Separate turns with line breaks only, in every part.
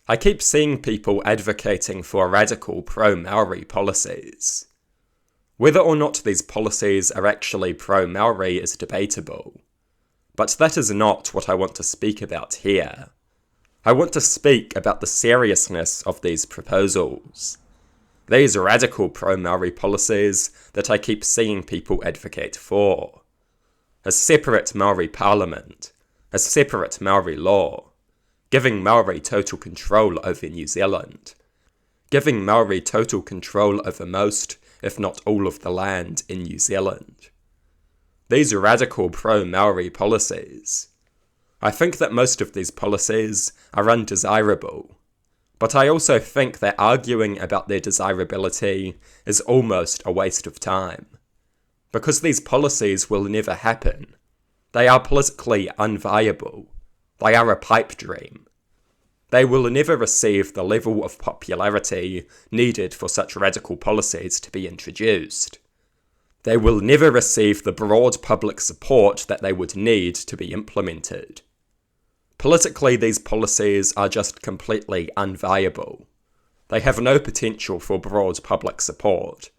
I keep seeing people advocating for radical pro-Māori policies. Whether or not these policies are actually pro-Māori is debatable, but that is not what I want to speak about here. I want to speak about the seriousness of these proposals. These radical pro-Māori policies that I keep seeing people advocate for. A separate Māori parliament, a separate Māori law, giving Māori total control over New Zealand, giving Māori total control over most, if not all of the land in New Zealand. These radical pro-Māori policies. I think that most of these policies are undesirable, but I also think that arguing about their desirability is almost a waste of time, because these policies will never happen. They are politically unviable. They are a pipe dream. They will never receive the level of popularity needed for such radical policies to be introduced. They will never receive the broad public support that they would need to be implemented. Politically, these policies are just completely unviable. They have no potential for broad public support.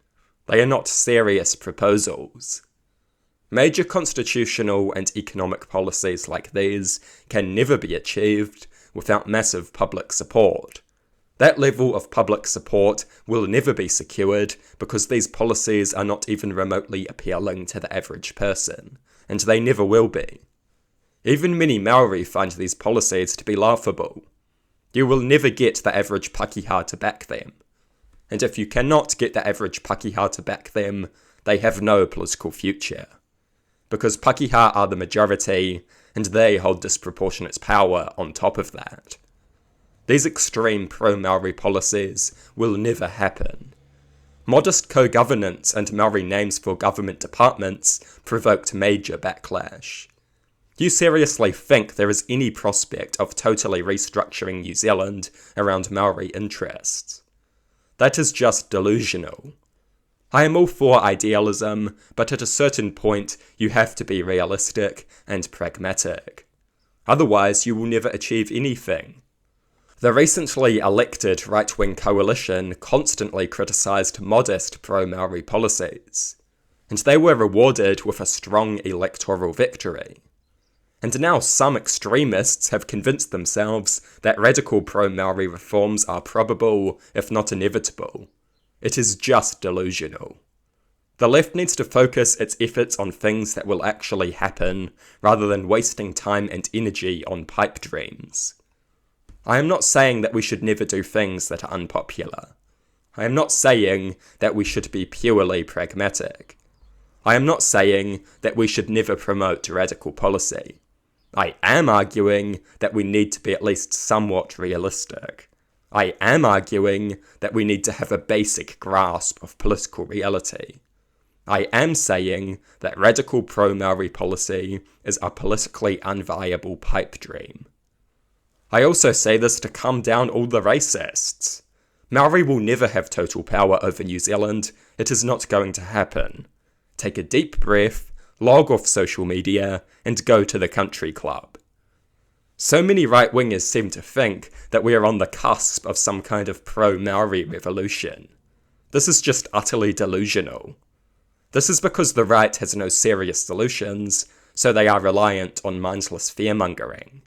They are not serious proposals. Major constitutional and economic policies like these can never be achieved without massive public support. That level of public support will never be secured because these policies are not even remotely appealing to the average person, and they never will be. Even many Māori find these policies to be laughable. You will never get the average Pakeha to back them. And if you cannot get the average Pakeha to back them, they have no political future. Because Pakeha are the majority, and they hold disproportionate power on top of that. These extreme pro-Māori policies will never happen. Modest co-governance and Māori names for government departments provoked major backlash. Do you seriously think there is any prospect of totally restructuring New Zealand around Māori interests? That is just delusional. I am all for idealism, but at a certain point you have to be realistic and pragmatic. Otherwise you will never achieve anything. The recently elected right-wing coalition constantly criticised modest pro-Māori policies, and they were rewarded with a strong electoral victory. And now some extremists have convinced themselves that radical pro-Māori reforms are probable, if not inevitable. It is just delusional. The left needs to focus its efforts on things that will actually happen, rather than wasting time and energy on pipe dreams. I am not saying that we should never do things that are unpopular. I am not saying that we should be purely pragmatic. I am not saying that we should never promote radical policy. I am arguing that we need to be at least somewhat realistic. I am arguing that we need to have a basic grasp of political reality. I am saying that radical pro-Māori policy is a politically unviable pipe dream. I also say this to calm down all the racists. Māori will never have total power over New Zealand. It is not going to happen. Take a deep breath, log off social media, and go to the country club. So many right-wingers seem to think that we are on the cusp of some kind of pro-Māori revolution. This is just utterly delusional. This is because the right has no serious solutions, so they are reliant on mindless fear-mongering.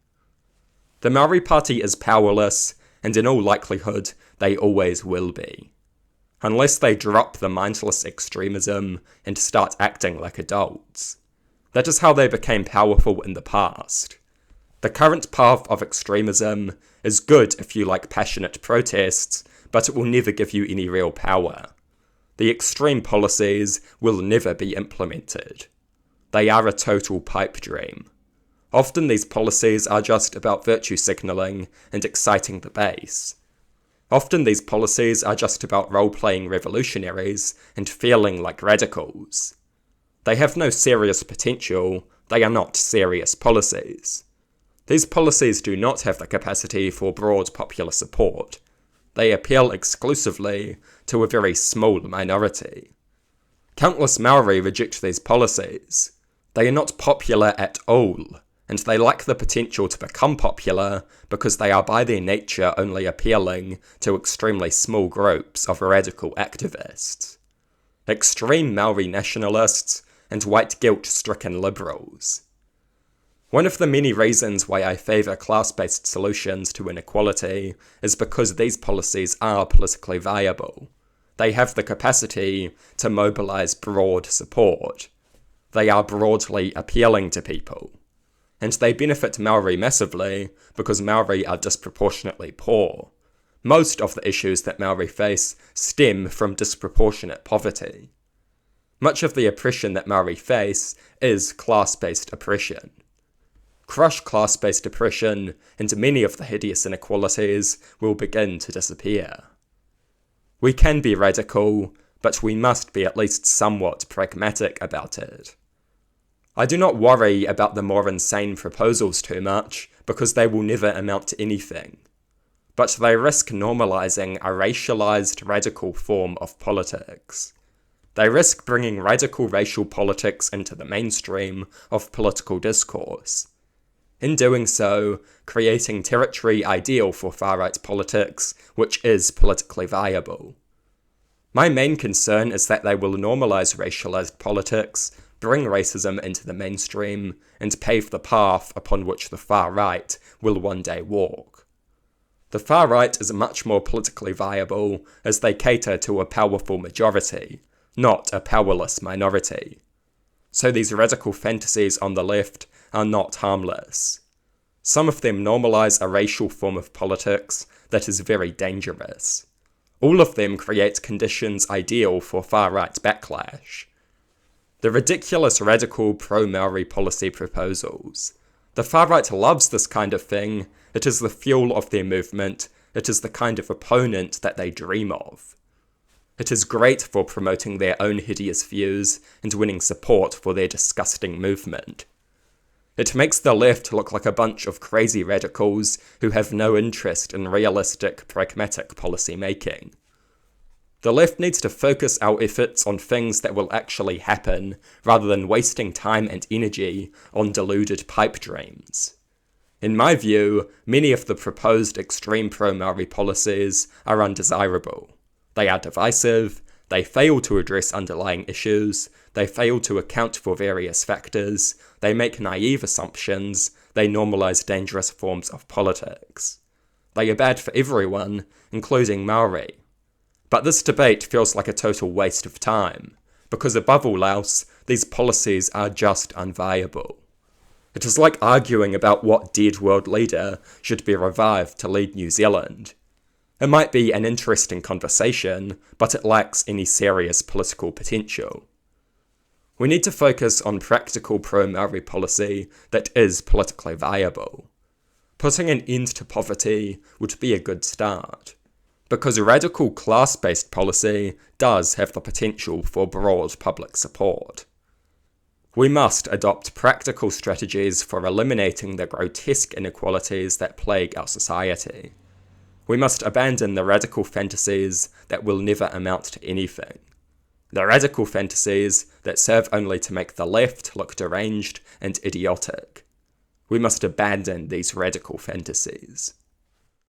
The Māori Party is powerless, and in all likelihood, they always will be. Unless they drop the mindless extremism and start acting like adults. That is how they became powerful in the past. The current path of extremism is good if you like passionate protests, but it will never give you any real power. The extreme policies will never be implemented. They are a total pipe dream. Often these policies are just about virtue signalling and exciting the base. Often these policies are just about role-playing revolutionaries and feeling like radicals. They have no serious potential, they are not serious policies. These policies do not have the capacity for broad popular support. They appeal exclusively to a very small minority. Countless Māori reject these policies. They are not popular at all, and they lack the potential to become popular because they are by their nature only appealing to extremely small groups of radical activists. Extreme Maori nationalists and white guilt-stricken liberals. One of the many reasons why I favour class-based solutions to inequality is because these policies are politically viable. They have the capacity to mobilise broad support. They are broadly appealing to people. And they benefit Maori massively because Maori are disproportionately poor. Most of the issues that Maori face stem from disproportionate poverty. Much of the oppression that Maori face is class-based oppression. Crush class-based oppression, and many of the hideous inequalities will begin to disappear. We can be radical, but we must be at least somewhat pragmatic about it. I do not worry about the more insane proposals too much, because they will never amount to anything. But they risk normalising a racialised radical form of politics. They risk bringing radical racial politics into the mainstream of political discourse. In doing so, creating territory ideal for far-right politics, which is politically viable. My main concern is that they will normalise racialised politics, bring racism into the mainstream, and pave the path upon which the far right will one day walk. The far right is much more politically viable as they cater to a powerful majority, not a powerless minority. So these radical fantasies on the left are not harmless. Some of them normalise a racial form of politics that is very dangerous. All of them create conditions ideal for far-right backlash. The ridiculous radical pro-Māori policy proposals. The far-right loves this kind of thing. It is the fuel of their movement. It is the kind of opponent that they dream of. It is great for promoting their own hideous views and winning support for their disgusting movement. It makes the left look like a bunch of crazy radicals who have no interest in realistic, pragmatic policy making. The left needs to focus our efforts on things that will actually happen, rather than wasting time and energy on deluded pipe dreams. In my view, many of the proposed extreme pro-Māori policies are undesirable. They are divisive, they fail to address underlying issues, they fail to account for various factors, they make naive assumptions, they normalise dangerous forms of politics. They are bad for everyone, including Māori. But this debate feels like a total waste of time, because above all else, these policies are just unviable. It is like arguing about what dead world leader should be revived to lead New Zealand. It might be an interesting conversation, but it lacks any serious political potential. We need to focus on practical pro-Māori policy that is politically viable. Putting an end to poverty would be a good start, because radical class-based policy does have the potential for broad public support. We must adopt practical strategies for eliminating the grotesque inequalities that plague our society. We must abandon the radical fantasies that will never amount to anything. The radical fantasies that serve only to make the left look deranged and idiotic. We must abandon these radical fantasies.